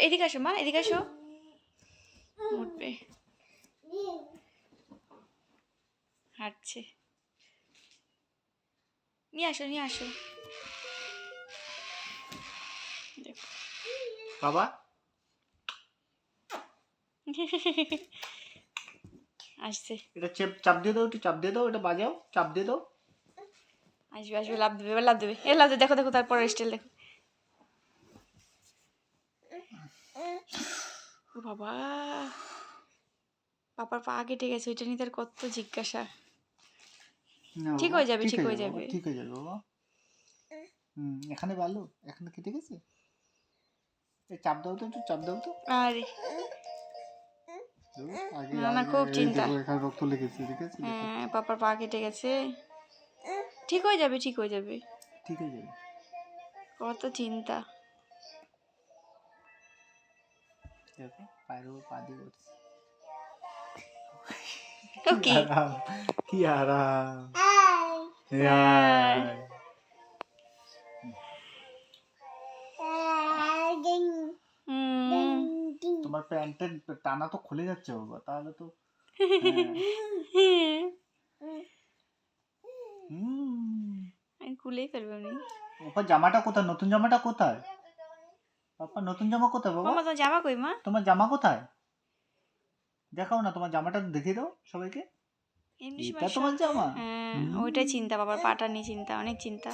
এদিকে আসো মা, এদিকে আসো। উঠবে, হাঁটছে। নিয়ে আসো, নিয়ে আসো। বাবা আসছে, এটা চাপ দিয়ে দাও, একটু চাপ দিয়ে দাও, এটা বাজাও, চাপ দিয়ে দাও। আসবে আসবে, লাভ দেবে, এবার লাভ দেবে, এ লাভ দেবে, দেখো দেখো তারপর স্টাইল দেখো। ও বাবা, পাপার পা কেটে গেছে, ওইটা নিয়ে তার কত জিজ্ঞাসা। না ঠিক বাবা, হয়ে যাবে, ঠিক ঠিক হয়ে হয়ে যাবে বাবা, যাবে। ঠিক হয়ে যাবে বাবা। এখানে ভালো, এখানে কেটে গেছে। এই চাপ দাও তো, একটু চাপ দাও তো। আরে আগে না না, আগে খুব এই চিন্তা। দেখো এখানে রক্ত লেগেছে, ঠিক আছে? হ্যাঁ, পাপার পা কেটে গেছে। ঠিক হয়ে যাবে, ঠিক হয়ে যাবে। ঠিক হয়ে যাবে। কত চিন্তা। দেখো পায়ের উপর পা দিয়ে উঠছে। ও কি কি? আরাম, কি আরাম। হ্যাঁ। তোমার প্যান্টের টানা তো খুলে যাচ্ছে বাবা, তাহলে তো। আমি খুলেই ফেলবো আমি। ওপর জামাটা কোথায়? নতুন জামাটা কোথায়? পাপা নতুন জামা কোথায় বাবা? মামা, তোমার জামা কই মা? তোমার জামা কোথায়? দেখাও না, তোমার জামাটা দেখিয়ে দাও সবাইকে। এমনি এটা সময় তোমার জামা? হ্যাঁ, ওইটাই চিন্তা, বাবার পাটা নিয়ে চিন্তা, অনেক চিন্তা।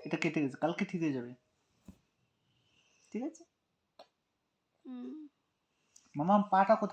এটা কেটে গেছে, কালকে ঠিক হয়ে যাবে, ঠিক আছে? মামা পাটা কোথায়?